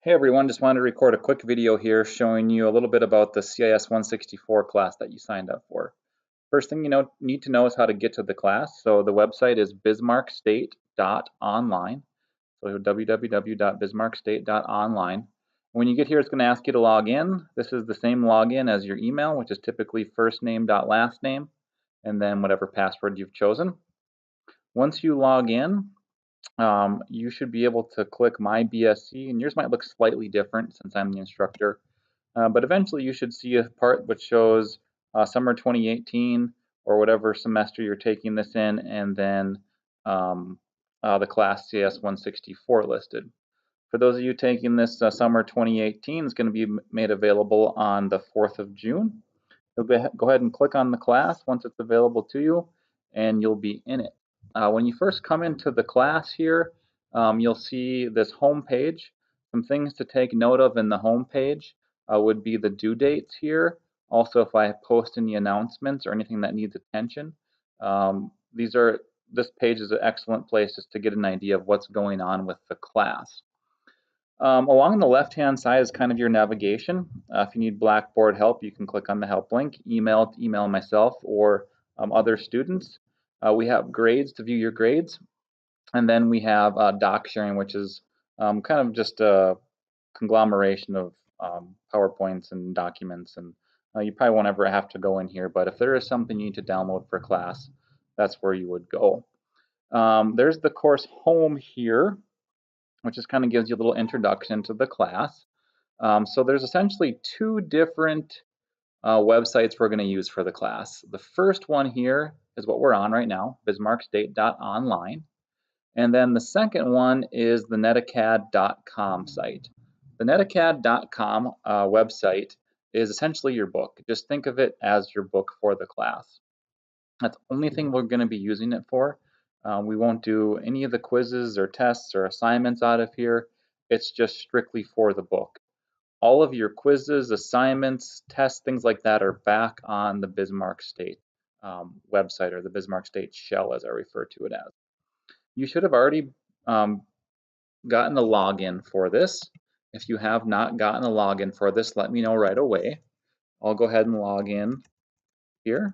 Hey everyone, just wanted to record a quick video here showing you a little bit about the CIS 164 class that you signed up for. First thing need to know is how to get to the class. So the website is bismarckstate.online. So www.bismarckstate.online. When you get here, it's going to ask you to log in. This is the same login as your email, which is typically first name dot last name, and then whatever password you've chosen. Once you log in, you should be able to click My BSc, and yours might look slightly different since I'm the instructor. But eventually you should see a part which shows summer 2018 or whatever semester you're taking this in, and then the class CS 164 listed. For those of you taking this summer 2018, it's going to be made available on the 4th of June. You'll go ahead and click on the class once it's available to you, and you'll be in it. When you first come into the class here, you'll see this home page. Some things to take note of in the home page would be the due dates here. Also, if I post any announcements or anything that needs attention, this page is an excellent place just to get an idea of what's going on with the class. Along the left-hand side is kind of your navigation. If you need Blackboard help, you can click on the help link, email myself or other students. We have grades to view your grades. And then we have doc sharing, which is kind of just a conglomeration of PowerPoints and documents. And you probably won't ever have to go in here, but if there is something you need to download for class, that's where you would go. There's the course home here, which just kind of gives you a little introduction to the class. So there's essentially two different websites we're going to use for the class. The first one here is what we're on right now, bismarckstate.online. And then the second one is the netacad.com site. The netacad.com website is essentially your book. Just think of it as your book for the class. That's the only thing we're going to be using it for. We won't do any of the quizzes or tests or assignments out of here. It's just strictly for the book. All of your quizzes, assignments, tests, things like that are back on the Bismarck State website, or the Bismarck State shell as I refer to it as. You should have already gotten a login for this. If you have not gotten a login for this, let me know right away. I'll go ahead and log in here.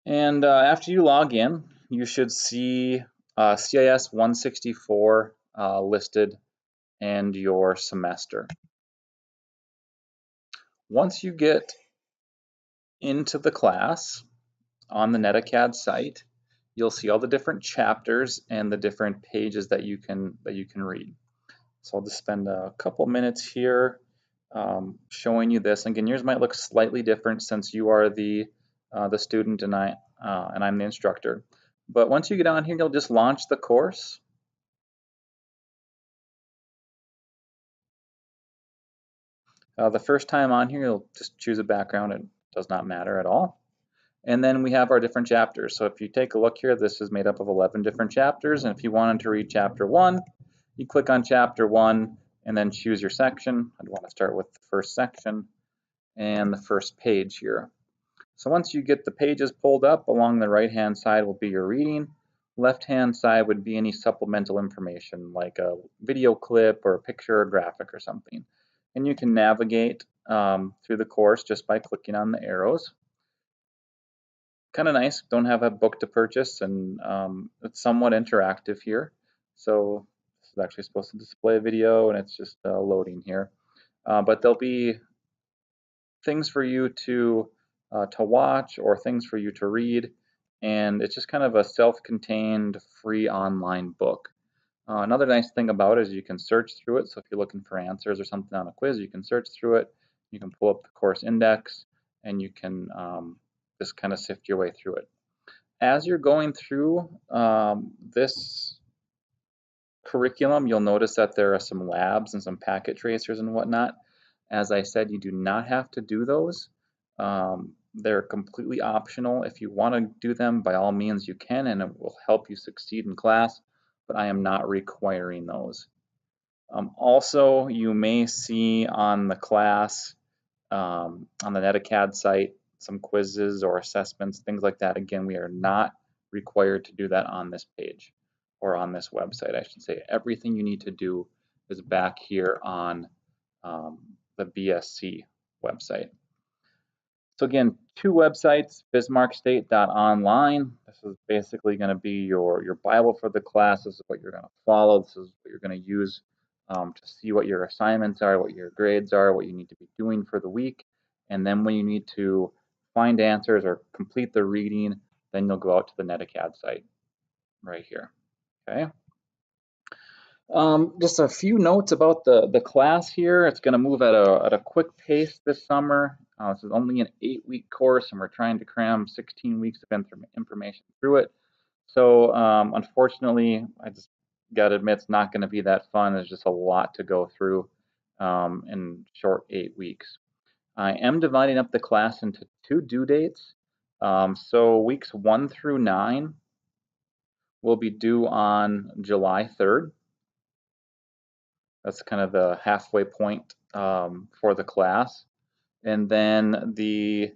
And after you log in, you should see CIS 164 listed and your semester. Once you get into the class on the netacad site, you'll see all the different chapters and the different pages that you can read. So I'll just spend a couple minutes here showing you this. Again, yours might look slightly different since you are the student and I'm the instructor. But once you get on here, you'll just launch the course. The first time on here, you'll just choose a background. It does not matter at all. And then we have our different chapters. So if you take a look here, this is made up of 11 different chapters. And if you wanted to read chapter 1, you click on chapter 1 and then choose your section. I'd want to start with the first section and the first page here. So once you get the pages pulled up, along the right-hand side will be your reading. Left-hand side would be any supplemental information like a video clip or a picture or graphic or something. And you can navigate through the course just by clicking on the arrows. Kind of nice, don't have a book to purchase, and it's somewhat interactive here. So this is actually supposed to display a video, and it's just loading here. But there'll be things for you to watch or things for you to read, and it's just kind of a self-contained free online book. Another nice thing about it is you can search through it. So if you're looking for answers or something on a quiz, you can search through it. You can pull up the course index, and you can just kind of sift your way through it. As you're going through this curriculum, you'll notice that there are some labs and some packet tracers and whatnot. As I said, you do not have to do those. They're completely optional. If you want to do them, by all means you can, and it will help you succeed in class, but I am not requiring those. Also, you may see on the class, on the netacad site, some quizzes or assessments, things like that. Again, we are not required to do that on this page, or on this website, I should say. Everything you need to do is back here on the BSC website. So again, two websites, bismarckstate.online. This is basically going to be your Bible for the class. This is what you're going to follow. This is what you're going to use to see what your assignments are, what your grades are, what you need to be doing for the week. And then when you need to find answers or complete the reading, then you'll go out to the NetAcad site right here. Okay. Just a few notes about the class here. It's going to move at a quick pace this summer. This is only an 8-week course, and we're trying to cram 16 weeks of information through it. So unfortunately, I just got to admit, it's not going to be that fun. There's just a lot to go through in short 8 weeks. I am dividing up the class into 2 due dates. So weeks 1 through 9 will be due on July 3rd. That's kind of the halfway point for the class. And then the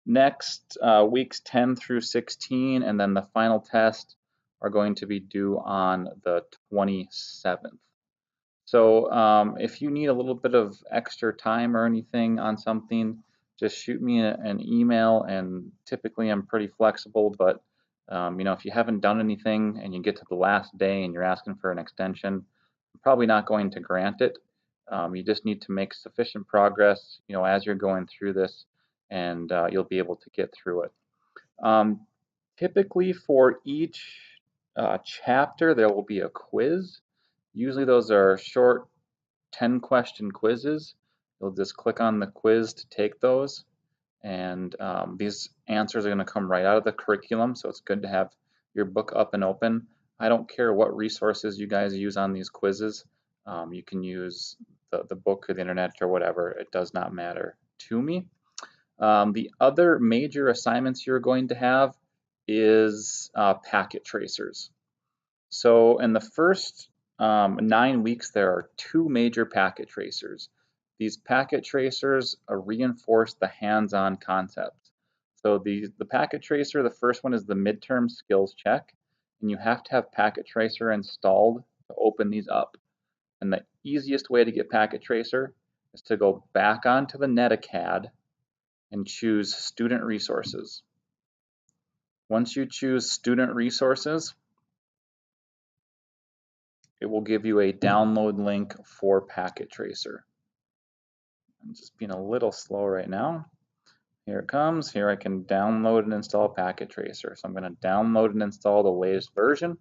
next weeks 10 through 16, and then the final test are going to be due on the 27th. So if you need a little bit of extra time or anything on something, just shoot me an email, and typically I'm pretty flexible, but if you haven't done anything and you get to the last day and you're asking for an extension, I'm probably not going to grant it. You just need to make sufficient progress, as you're going through this, and you'll be able to get through it. Typically for each chapter, there will be a quiz. Usually those are short 10-question quizzes. You'll just click on the quiz to take those. And these answers are going to come right out of the curriculum, so it's good to have your book up and open. I don't care what resources you guys use on these quizzes. You can use the book or the internet or whatever. It does not matter to me. The other major assignments you're going to have is packet tracers. So in the first 9 weeks, there are 2 major packet tracers. These packet tracers reinforce the hands-on concepts. So the packet tracer, the first one is the midterm skills check, and you have to have packet tracer installed to open these up. And the easiest way to get packet tracer is to go back onto the NetAcad and choose student resources. Once you choose student resources, it will give you a download link for packet tracer. I'm just being a little slow right now. Here it comes. Here I can download and install packet tracer. So I'm going to download and install the latest version.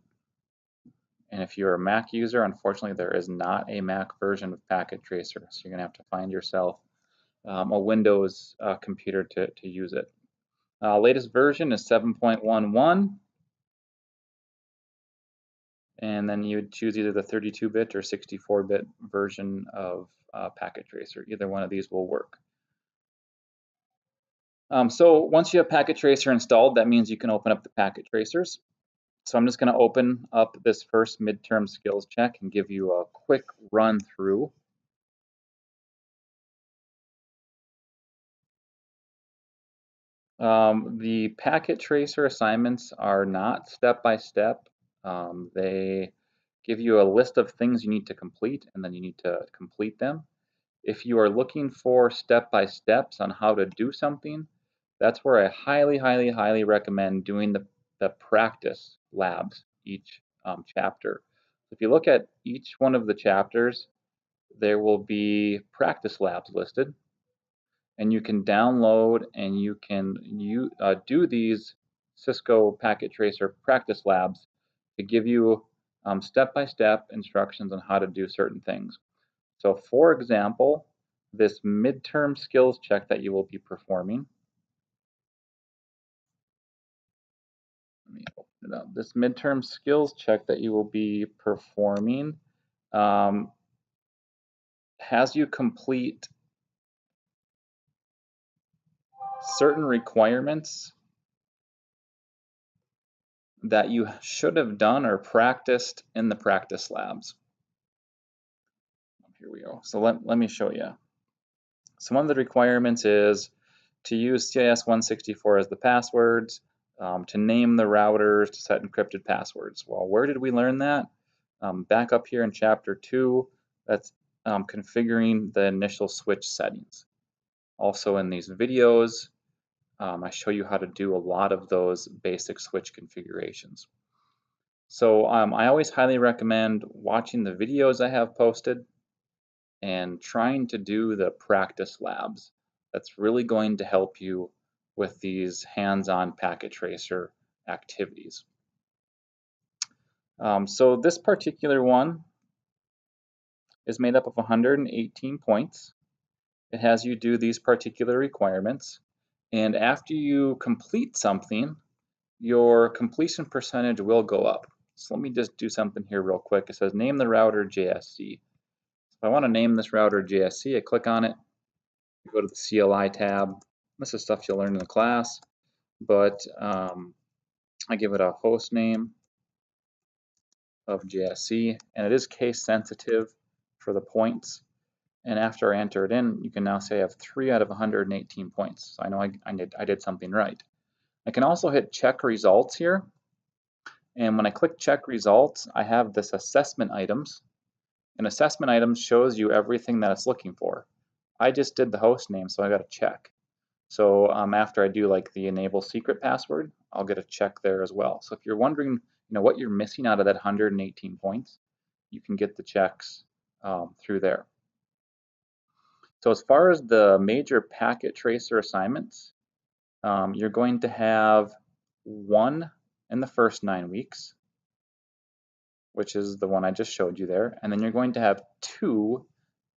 And if you're a Mac user, unfortunately there is not a Mac version of packet tracer. So you're going to have to find yourself a Windows computer to use it. Latest version is 7.11. And then you would choose either the 32-bit or 64-bit version of packet tracer. Either one of these will work. So once you have packet tracer installed, that means you can open up the packet tracers. So I'm just going to open up this first midterm skills check and give you a quick run through. The packet tracer assignments are not step-by-step. They give you a list of things you need to complete, and then you need to complete them. If you are looking for step-by-steps on how to do something, that's where I highly, highly, highly recommend doing the practice labs each chapter. If you look at each one of the chapters, there will be practice labs listed, and you can download and you can do these Cisco Packet Tracer practice labs to give you step-by-step instructions on how to do certain things. So for example, this midterm skills check that you will be performing, let me open it up. This midterm skills check that you will be performing has you complete certain requirements that you should have done or practiced in the practice labs. Here we go. So let me show you. So one of the requirements is to use CIS 164 as the passwords, to name the routers, to set encrypted passwords. Well, where did we learn that? Back up here in Chapter 2, that's configuring the initial switch settings. Also in these videos, I show you how to do a lot of those basic switch configurations. So I always highly recommend watching the videos I have posted and trying to do the practice labs. That's really going to help you with these hands-on packet tracer activities. So this particular one is made up of 118 points. It has you do these particular requirements, and after you complete something, your completion percentage will go up. So let me just do something here real quick. It says name the router JSC. If I want to name this router JSC, I click on it, go to the CLI tab. This is stuff you'll learn in the class, but I give it a host name of JSC, and it is case sensitive for the points. And after I enter it in, you can now say I have 3 out of 118 points. So I know I did something right. I can also hit check results here. And when I click check results, I have this assessment items. And assessment items shows you everything that it's looking for. I just did the host name, so I got a check. So after I do like the enable secret password, I'll get a check there as well. So if you're wondering, what you're missing out of that 118 points, you can get the checks through there. So as far as the major packet tracer assignments, you're going to have 1 in the first 9 weeks, which is the one I just showed you there, and then you're going to have 2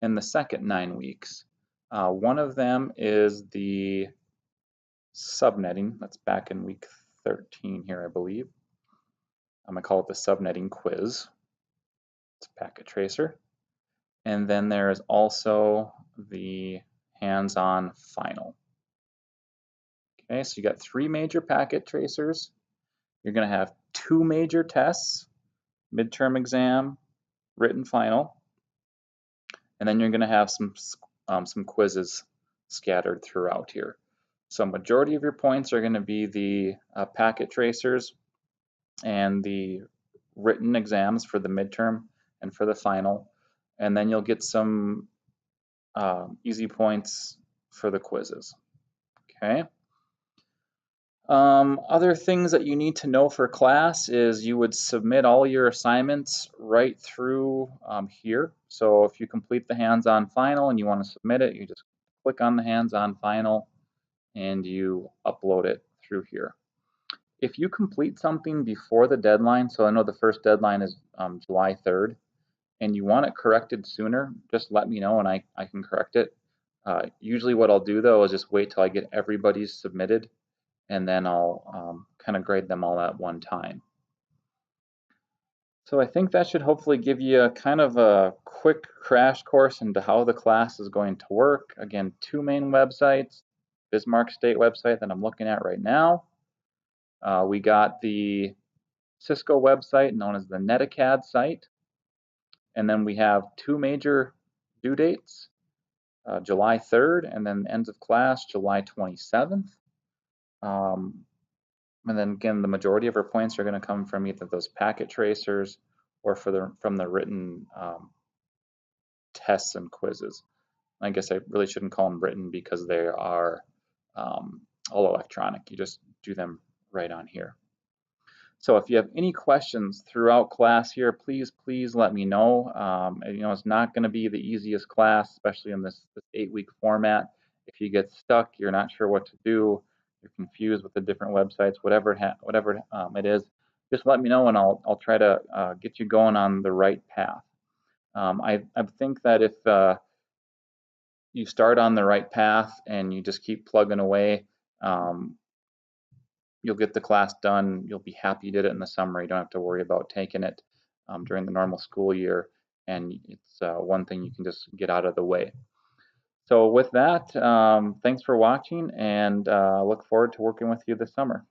in the second 9 weeks. One of them is the subnetting. That's back in week 13 here, I believe. I'm going to call it the subnetting quiz. It's a packet tracer. And then there's also the hands-on final. Okay, so you got 3 major packet tracers. You're going to have 2 major tests, midterm exam, written final, and then you're going to have some quizzes scattered throughout here. So majority of your points are going to be the packet tracers and the written exams for the midterm and for the final, and then you'll get some easy points for the quizzes. Okay. Other things that you need to know for class is you would submit all your assignments right through here. So if you complete the hands-on final and you want to submit it, you just click on the hands-on final and you upload it through here. If you complete something before the deadline, so I know the first deadline is July 3rd, and you want it corrected sooner, just let me know and I can correct it. Usually what I'll do though is just wait till I get everybody's submitted, and then I'll kind of grade them all at one time. So I think that should hopefully give you a kind of a quick crash course into how the class is going to work. Again, 2 main websites, Bismarck State website that I'm looking at right now. We got the Cisco website known as the NetAcad site. And then we have 2 major due dates, July 3rd, and then ends of class, July 27th. And then again, the majority of our points are going to come from either those packet tracers or from the written tests and quizzes. I guess I really shouldn't call them written because they are all electronic. You just do them right on here. So if you have any questions throughout class here, please let me know. It's not going to be the easiest class, especially in this 8-week format. If you get stuck, you're not sure what to do, you're confused with the different websites, whatever it is, just let me know and I'll try to get you going on the right path. I think that if you start on the right path and you just keep plugging away, you'll get the class done. You'll be happy you did it in the summer. You don't have to worry about taking it during the normal school year, and it's one thing you can just get out of the way. So with that, thanks for watching, and look forward to working with you this summer.